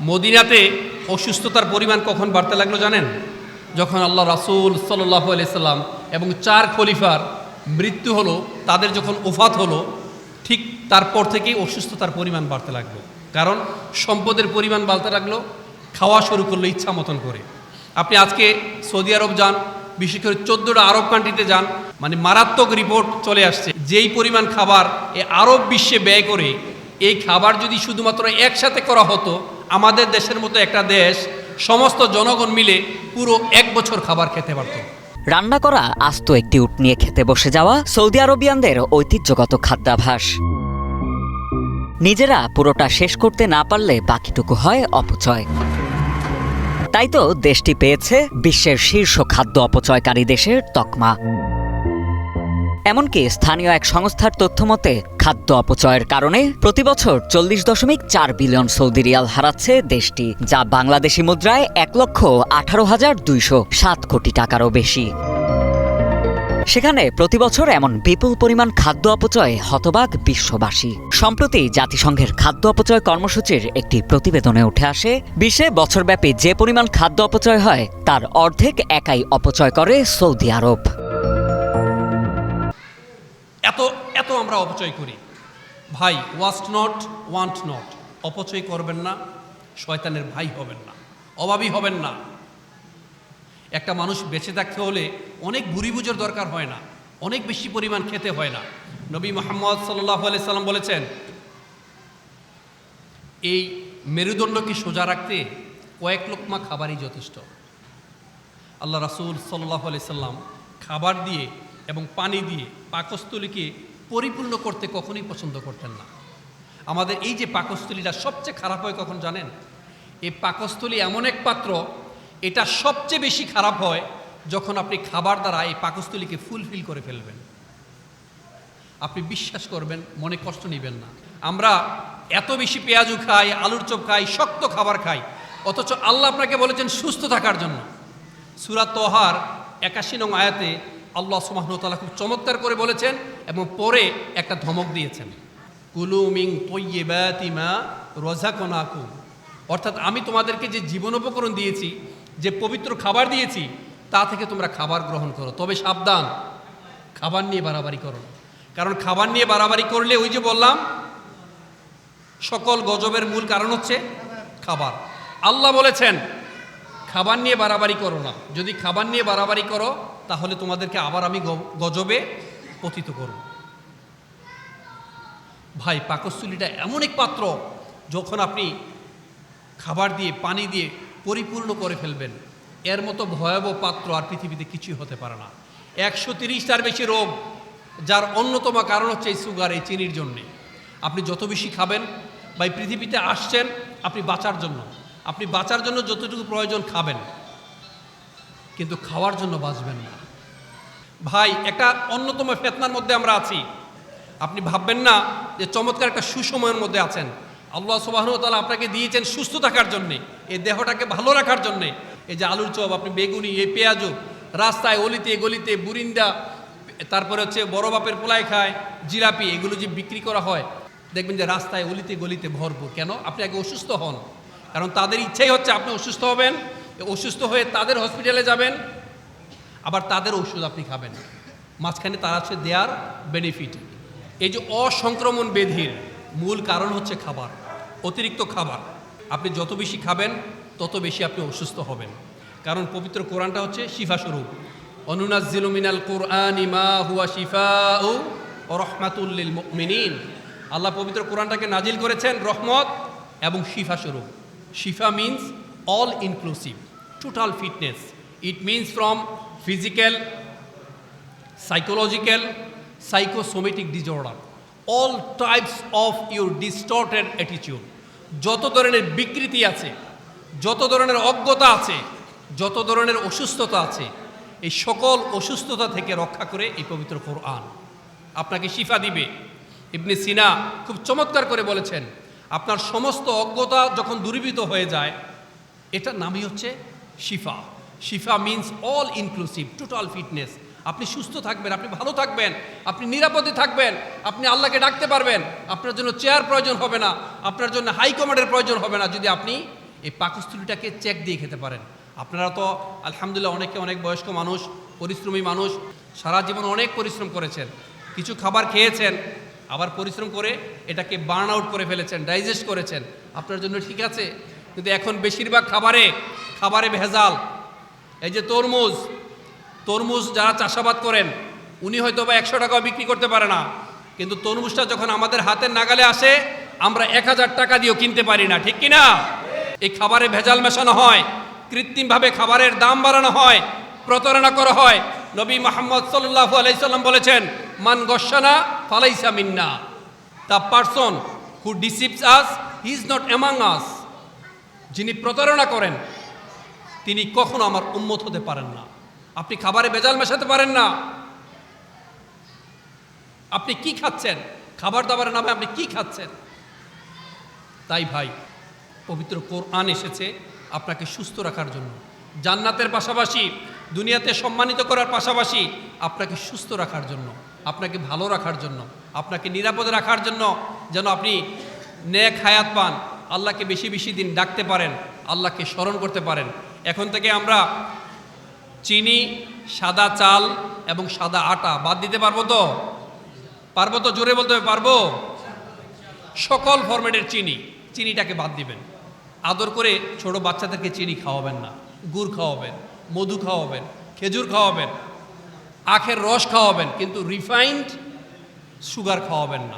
মদিনাতে অসুস্থতার পরিমাণ কখন বাড়তে লাগলো জানেন? যখন আল্লাহ রাসূল সাল্লাল্লাহু আলাইহি সাল্লাম এবং 4 খলিফার মৃত্যু হলো, তাদের যখন ওফাত হলো, ঠিক তারপর থেকেই অসুস্থতার পরিমাণ বাড়তে লাগলো। কারণ সম্পদের পরিমাণ বাড়তে লাগলো, খাওয়া শুরু করলো ইচ্ছা মতন করে। আপনি আজকে সৌদি আরব যান, বিশেষ করে 14টা আরব কান্ট্রিতে যান, মানে মারাত্মক রিপোর্ট চলে আসছে। যেই পরিমাণ খাবার এই আরব বিশ্বে ব্যয় করে, এই খাবার যদি শুধুমাত্র একসাথে করা হতো, আমাদের দেশের মতো একটা দেশ সমস্ত জনগণ মিলে পুরো 1 বছর খাবার খেতে পারত। রান্না করা আস্ত একটি উট নিয়ে খেতে বসে যাওয়া সৌদি আরবিয়ানদের ঐতিহ্যগত খাদ্যাভ্যাস। নিজেরা পুরোটা শেষ করতে না পারলে বাকিটুকু হয় অপচয়। তাই তো দেশটি পেয়েছে বিশ্বের শীর্ষ খাদ্য অপচয়কারী দেশের তকমা। এমনকি স্থানীয় এক সংস্থার তথ্যমতে খাদ্য অপচয়ের কারণে প্রতিবছর 40.4 বিলিয়ন সৌদি রিয়াল হারাচ্ছে দেশটি, যা বাংলাদেশি মুদ্রায় 1,18,207 কোটি টাকারও বেশি। সেখানে প্রতিবছর এমন বিপুল পরিমাণ খাদ্য অপচয়ে হতবাক বিশ্ববাসী। সম্প্রতি জাতিসংঘের খাদ্য অপচয় কর্মসূচির একটি প্রতিবেদনে উঠে আসে, বিশ্বে বছরব্যাপী যে পরিমাণ খাদ্য অপচয় হয় তার অর্ধেক একাই অপচয় করে সৌদি আরব। এত আমরা অপচয় করি ভাই। ওয়াস্ট নট ওয়ান্ট নট, অপচয় করবেন না, শয়তানের ভাই হবেন না, অভাবী হবেন না। একটা মানুষ বেঁচে থাকতে হলে অনেক ভুরি বুঝের দরকার হয় না, অনেক বেশি পরিমাণ খেতে হয় না। নবী মুহাম্মদ সাল্লাল্লাহু আলাইহি সাল্লাম বলেছেন, এই মেরুদণ্ডকে সোজা রাখতে কয়েক লোকমা খাবারই যথেষ্ট। আল্লাহ রাসূল সাল্লাল্লাহু আলাইহি সাল্লাম খাবার দিয়ে এবং পানি দিয়ে পাকস্থলীকে পরিপূর্ণ করতে কখনোই পছন্দ করতেন না। আমাদের এই যে পাকস্থলীটা সবচেয়ে খারাপ হয় কখন জানেন? এই পাকস্থলী এমন এক পাত্র, এটা সবচেয়ে বেশি খারাপ হয় যখন আপনি খাবার দ্বারা এই পাকস্থলীকে ফুলফিল করে ফেলবেন। আপনি বিশ্বাস করবেন, মনে কষ্ট নেবেন না। আমরা এত বেশি পেঁয়াজু খাই, আলুর চপ খাই, শক্ত খাবার খাই, অথচ আল্লাহ আপনাকে বলেছেন সুস্থ থাকার জন্য। সূরা তহার 81 নং আয়াতে আল্লাহ সুবহানাহু ওয়া তাআলা খুব চমৎকার করে বলেছেন এবং পরে একটা ধমক দিয়েছেন, কুলু মিন তাইয়্যিবাতি মা রাযাকনাকুম। অর্থাৎ আমি তোমাদেরকে যে জীবন উপকরণ দিয়েছি, যে পবিত্র খাবার দিয়েছি, তা থেকে তোমরা খাবার গ্রহণ করো। তবে সাবধান, খাবার নিয়ে বাড়াবাড়ি করো না। কারণ খাবার নিয়ে বাড়াবাড়ি করলে ওই যে বললাম, সকল গজবের মূল কারণ হচ্ছে খাবার। আল্লাহ বলেছেন খাবার নিয়ে বাড়াবাড়ি করো না। যদি খাবার নিয়ে বাড়াবাড়ি করো তাহলে তোমাদেরকে আবার আমি গজবে পতিত করব। ভাই, পাকস্থলীটা এমন এক পাত্র, যখন আপনি খাবার দিয়ে পানি দিয়ে পরিপূর্ণ করে ফেলবেন, এর মতো ভয়াবহ পাত্র আর পৃথিবীতে কিছুই হতে পারে না। 130টার বেশি রোগ, যার অন্যতম কারণ হচ্ছে এই সুগার, এই চিনির জন্যে। আপনি যত বেশি খাবেন, ভাই পৃথিবীতে আসছেন আপনি বাঁচার জন্য, আপনি বাঁচার জন্য যতটুকু প্রয়োজন খাবেন, কিন্তু খাওয়ার জন্য বাঁচবেন না। ভাই, একটা অন্যতম ফিতনার মধ্যে আমরা আছি। আপনি ভাববেন না যে চমৎকার একটা সুসময়ের মধ্যে আছেন। আল্লাহ সুবহানাহু ওয়া তাআলা আপনাকে দিয়েছেন সুস্থ থাকার জন্যে, এই দেহটাকে ভালো রাখার জন্যে। এই যে আলুর চপ, আপনি বেগুনি, এই পেঁয়াজু, রাস্তায় অলিতে গলিতে বুরিন্দা, তারপরে হচ্ছে বড় বাপের পোলায় খায়, জিলাপি, এগুলো যে বিক্রি করা হয়, দেখবেন যে রাস্তায় অলিতে গলিতে ভরপুর। কেন? আপনি আগে অসুস্থ হন, কারণ তাদের ইচ্ছাই হচ্ছে আপনি অসুস্থ হবেন, অসুস্থ হয়ে তাদের হসপিটালে যাবেন, আবার তাদের ওষুধ আপনি খাবেন, মাঝখানে তারা হচ্ছে দেয়ার বেনিফিট। এই যে অসংক্রমণ ব্যাধির মূল কারণ হচ্ছে খাবার, অতিরিক্ত খাবার। আপনি যত বেশি খাবেন তত বেশি আপনি অসুস্থ হবেন। কারণ পবিত্র কোরআনটা হচ্ছে শিফা স্বরূপ। অনুনাজ্জিলু মিনাল কুরআনি মা হুয়া শিফাউ ওয়া রাহমাতুল লিল মুমিনিন। আল্লাহ পবিত্র কোরআনটাকে নাজিল করেছেন রহমত এবং শিফা স্বরূপ। শিফা means all inclusive, total fitness. It means from physical, psychological, psychosomatic disorder, all types of your distorted attitude. যত ধরনের বিকৃতি আছে, যত ধরনের অজ্ঞতা আছে, যত ধরনের অসুস্থতা আছে, এই সকল অসুস্থতা থেকে রক্ষা করে এই পবিত্র কোরআন আপনাকে শিফা দিবে। ইবনে সিনা খুব চমৎকার করে বলেছেন, আপনার সমস্ত অজ্ঞতা যখন দূরীভূত হয়ে যায়, এটার নামই হচ্ছে শিফা। শিফা means all inclusive, total fitness. আপনি সুস্থ থাকবেন, আপনি ভালো থাকবেন, আপনি নিরাপদে থাকবেন, আপনি আল্লাহকে ডাকতে পারবেন। আপনার জন্য চেয়ার প্রয়োজন হবে না, আপনার জন্য হাই কমান্ডের প্রয়োজন হবে না, যদি আপনি এই পাকস্থলীটাকে চেক দিয়ে খেতে পারেন। আপনারা তো আলহামদুলিল্লাহ অনেকে অনেক বয়স্ক মানুষ, পরিশ্রমী মানুষ, সারা জীবন অনেক পরিশ্রম করেছেন, কিছু খাবার খেয়েছেন, আবার পরিশ্রম করে এটাকে বার্ন আউট করে ফেলেছেন, ডাইজেস্ট করেছেন, আপনার জন্য ঠিক আছে। কিন্তু এখন বেশিরভাগ খাবারে ভেজাল। এই যে তরমুজ যারা চাষাবাদ করেন উনি হয়তো বা 100 টাকাও বিক্রি করতে পারে না, কিন্তু তরমুজটা যখন আমাদের হাতের নাগালে আসে আমরা 1000 টাকা দিয়েও কিনতে পারি না, ঠিক কিনা? এই খাবারে ভেজাল মেশানো হয়, কৃত্রিমভাবে খাবারের দাম বাড়ানো হয়, প্রতারণা করা হয়। নবী মুহাম্মদ সাল্লাল্লাহু আলাইহি সাল্লাম বলেছেন, মান গশানা ফালাইসা মিন্না, the person who deceives us he is not among us. যিনি প্রতারণা করেন তিনি কখনো আমার উম্মত হতে পারেন না। আপনি খাবারে ভেজাল মেশাতে পারেন না। আপনি কি খাচ্ছেন? খাবার দাবারের নামে আপনি কি খাচ্ছেন? তাই ভাই, পবিত্র কোরআন এসেছে আপনাকে সুস্থ রাখার জন্য, জান্নাতের পাশাপাশি দুনিয়াতে সম্মানিত করার পাশাপাশি আপনাকে সুস্থ রাখার জন্য, আপনাকে ভালো রাখার জন্য, আপনাকে নিরাপদে রাখার জন্য, যেন আপনি নেক হায়াত পান, আল্লাহকে বেশি বেশি দিন ডাকতে পারেন, আল্লাহকে স্মরণ করতে পারেন। এখন থেকে আমরা চিনি, সাদা চাল এবং সাদা আটা বাদ দিতে পারবো তো? জোরে বলতে হবে, পারবো? সকল ফরম্যাটের চিনিটাকে বাদ দিবেন। আদর করে ছোট বাচ্চাদেরকে চিনি খাওয়াবেন না, গুড় খাওয়াবেন, মধু খাওয়াবেন, খেজুর খাওয়াবেন, আখের রস খাওয়াবেন, কিন্তু রিফাইন্ড সুগার খাওয়াবেন না।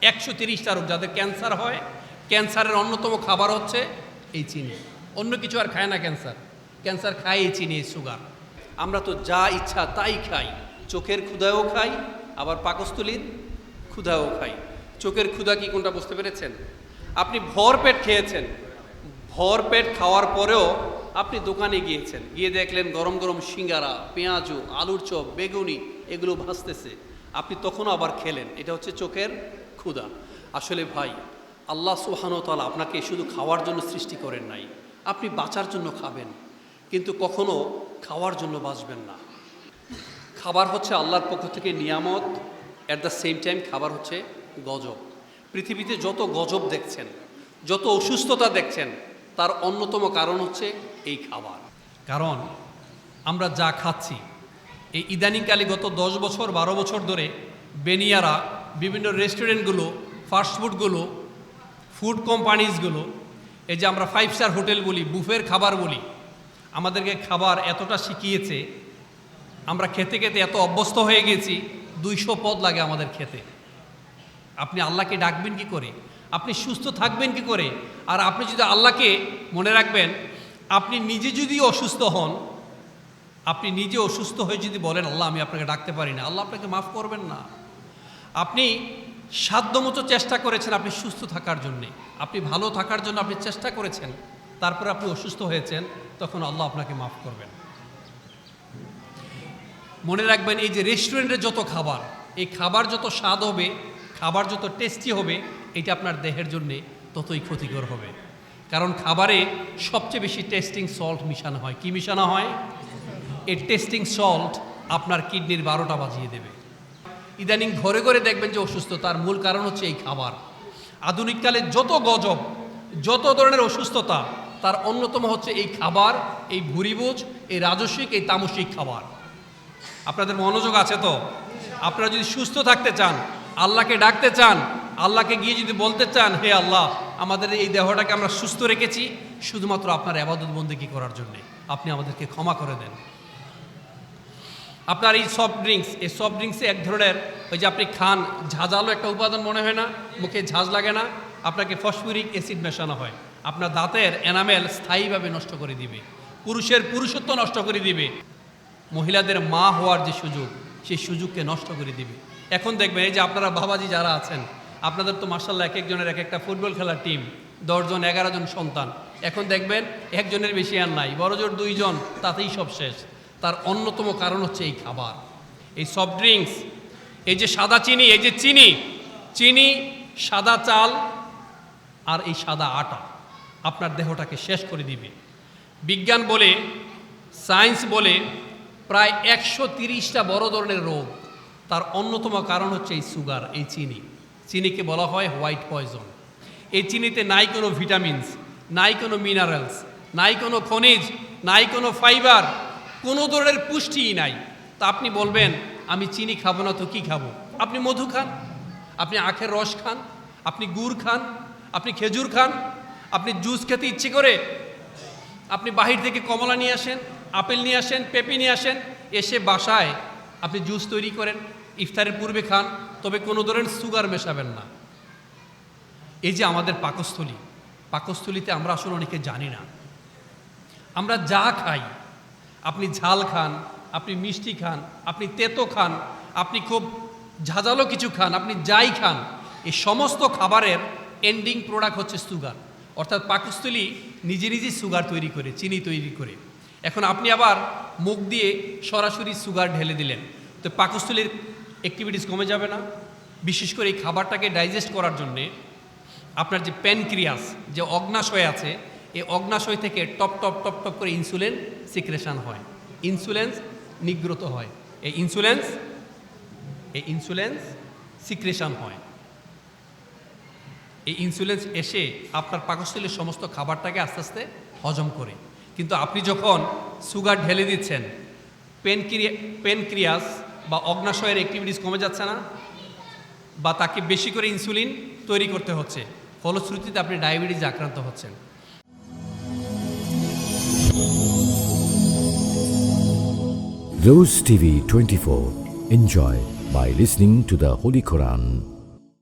130টা রোগ, যাদের ক্যান্সার হয়, ক্যান্সারের অন্যতম খাবার হচ্ছে এই চিনি। অন্য কিছু আর খায় না ক্যান্সার খায় এই চিনি, এই সুগার। আমরা তো যা ইচ্ছা তাই খাই, চোখের ক্ষুধাও খাই, আবার পাকস্থলীর ক্ষুধাও খাই। চোখের ক্ষুধা কি কোনটা বুঝতে পেরেছেন? আপনি ভরপেট খেয়েছেন, ভরপেট খাওয়ার পরেও আপনি দোকানে গিয়েছেন, গিয়ে দেখলেন গরম গরম সিঙ্গারা, পেঁয়াজু, আলুর চপ, বেগুনি এগুলো ভাজতেছে, আপনি তখনও আবার খেলেন। এটা হচ্ছে চোখের ক্ষুধা। আসলে ভাই, আল্লাহ সুবহানাহু ওয়া তাআলা আপনাকে শুধু খাওয়ার জন্য সৃষ্টি করেন নাই, আপনি বাঁচার জন্য খাবেন, কিন্তু কখনো খাওয়ার জন্য বাঁচবেন না। খাবার হচ্ছে আল্লাহর পক্ষ থেকে নিয়ামত, অ্যাট দ্য সেম টাইম খাবার হচ্ছে গজব। পৃথিবীতে যত গজব দেখছেন, যত অসুস্থতা দেখছেন, তার অন্যতম কারণ হচ্ছে এই খাবার। কারণ আমরা যা খাচ্ছি, এই ইদানিংকালে গত 10 বছর 12 বছর ধরে বেনিয়ারা, বিভিন্ন রেস্টুরেন্টগুলো, ফাস্টফুডগুলো, ফুড কোম্পানিজগুলো, এই যে আমরা 5 স্টার হোটেল বলি, বুফের খাবার বলি, আমাদেরকে খাবার এতটা শিখিয়েছে, আমরা খেতে খেতে এত অভ্যস্ত হয়ে গেছি, 200 পদ লাগে আমাদের খেতে। আপনি আল্লাহকে ডাকবেন কি করে? আপনি সুস্থ থাকবেন কি করে? আর আপনি যদি আল্লাহকে, মনে রাখবেন, আপনি নিজে যদি অসুস্থ হন, আপনি নিজে অসুস্থ হয়ে যদি বলেন আল্লাহ আমি আপনাকে ডাকতে পারি না, আল্লাহ আপনাকে মাফ করবেন না। আপনি সাধ্যমতো চেষ্টা করেছেন আপনি সুস্থ থাকার জন্যে, আপনি ভালো থাকার জন্য আপনি চেষ্টা করেছেন, তারপরে আপনি অসুস্থ হয়েছেন, তখন আল্লাহ আপনাকে মাফ করবেন। মনে রাখবেন, এই যে রেস্টুরেন্টের যত খাবার, এই খাবার যত স্বাদ হবে, খাবার যত টেস্টি হবে, এটা আপনার দেহের জন্যে ততই ক্ষতিকর হবে। কারণ খাবারে সবচেয়ে বেশি টেস্টিং সল্ট মিশানো হয়। কি মিশানো হয়? এই টেস্টিং সল্ট আপনার কিডনির 12টা বাজিয়ে দেবে। ইদানিং ঘরে ঘরে দেখবেন যে অসুস্থতার মূল কারণ হচ্ছে এই খাবার। আধুনিককালে যত গজব, যত ধরনের অসুস্থতা, তার অন্যতম হচ্ছে এই খাবার, এই ভুরিভোজ, এই রাজস্বিক, এই তামসিক খাবার। আপনাদের মনোযোগ আছে তো? আপনারা যদি সুস্থ থাকতে চান, আল্লাহকে ডাকতে চান, আল্লাহকে গিয়ে যদি বলতে চান, হে আল্লাহ আমাদের এই দেহটাকে আমরা সুস্থ রেখেছি শুধুমাত্র আপনার ইবাদত বন্দেগী করার জন্যে, আপনি আমাদেরকে ক্ষমা করে দেন। আপনার এই সফট ড্রিঙ্কসে এক ধরনের, ওই যে আপনি খান, ঝাঁঝালো একটা উপাদান মনে হয় না, মুখে ঝাঁঝ লাগে না, আপনাকে ফসফরিক অ্যাসিড মেশানো হয়, আপনার দাঁতের এনামেল স্থায়ীভাবে নষ্ট করে দিবে, পুরুষের পুরুষত্ব নষ্ট করে দিবে, মহিলাদের মা হওয়ার যে সুযোগ, সেই সুযোগকে নষ্ট করে দিবে। এখন দেখবেন, এই যে আপনারা বাবাজি যারা আছেন, আপনাদের তো মাশাআল্লাহ এক একজনের এক একটা ফুটবল খেলার টিম, 10 জন 11 জন সন্তান। এখন দেখবেন একজনের বেশি আর নাই, বড়জোর 2 জন, তাতেই সব শেষ। তার অন্যতম কারণ হচ্ছে এই খাবার, এই সফট ড্রিঙ্কস, এই যে সাদা চিনি, এই যে চিনি, সাদা চাল আর এই সাদা আটা আপনার দেহটাকে শেষ করে দিবে। বিজ্ঞান বলে, সায়েন্স বলে, প্রায় 130টা বড় ধরনের রোগ, তার অন্যতম কারণ হচ্ছে এই সুগার, এই চিনিকে বলা হয় হোয়াইট পয়জন। এই চিনিতে নাই কোনো ভিটামিনস, নাই কোনো মিনারেলস, নাই কোনো খনিজ, নাই কোনো ফাইবার, কোনো ধরনের পুষ্টিই নাই। তা আপনি বলবেন আমি চিনি খাবো না তো কি খাবো? আপনি মধু খান, আপনি আখের রস খান, আপনি গুড় খান, আপনি খেজুর খান, আপনি জুস খেতে ইচ্ছে করে আপনি বাহির থেকে কমলা নিয়ে আসেন, আপেল নিয়ে আসেন, পেঁপে নিয়ে আসেন, এসে বাসায় আপনি জুস তৈরি করেন, ইফতারের পূর্বে খান, তবে কোনো ধরনের সুগার মেশাবেন না। এই যে আমাদের পাকস্থলী, পাকস্থলীতে আমরা আসলে অনেকে জানি না। আমরা যা খাই, আপনি ঝাল খান, আপনি মিষ্টি খান, আপনি তেতো খান, আপনি খুব ঝাঁঝালো কিছু খান, আপনি যাই খান, এই সমস্ত খাবারের এন্ডিং প্রোডাক্ট হচ্ছে সুগার। অর্থাৎ পাকস্থলী নিজে নিজেই সুগার তৈরি করে, চিনি তৈরি করে। এখন আপনি আবার মুখ দিয়ে সরাসরি সুগার ঢেলে দিলেন, তো পাকস্থলীর অ্যাক্টিভিটিস কমে যাবে না? বিশেষ করে এই খাবারটাকে ডাইজেস্ট করার জন্যে আপনার যে প্যানক্রিয়াস, যে অগ্নাশয় আছে, এই অগ্নাশয় থেকে টপ টপ টপ টপ করে ইনসুলিন সিক্রেশন হয়, ইনসুলেন্স নিগ্রত হয়, এই ইনসুলেন্স সিক্রেশন হয়। এই ইনসুলেন্স এসে আপনার পাকস্থলীর সমস্ত খাবারটাকে আস্তে আস্তে হজম করে। কিন্তু আপনি যখন সুগার ঢেলে দিচ্ছেন, প্যানক্রিয়াস বা অগ্নাশয়ের অ্যাক্টিভিটিস কমে যাচ্ছে না, বা তাকে বেশি করে ইনসুলিন তৈরি করতে হচ্ছে, ফলশ্রুতিতে আপনি ডায়াবেটিস আক্রান্ত হচ্ছেন। Rose TV 24. Enjoy by listening to the Holy Quran.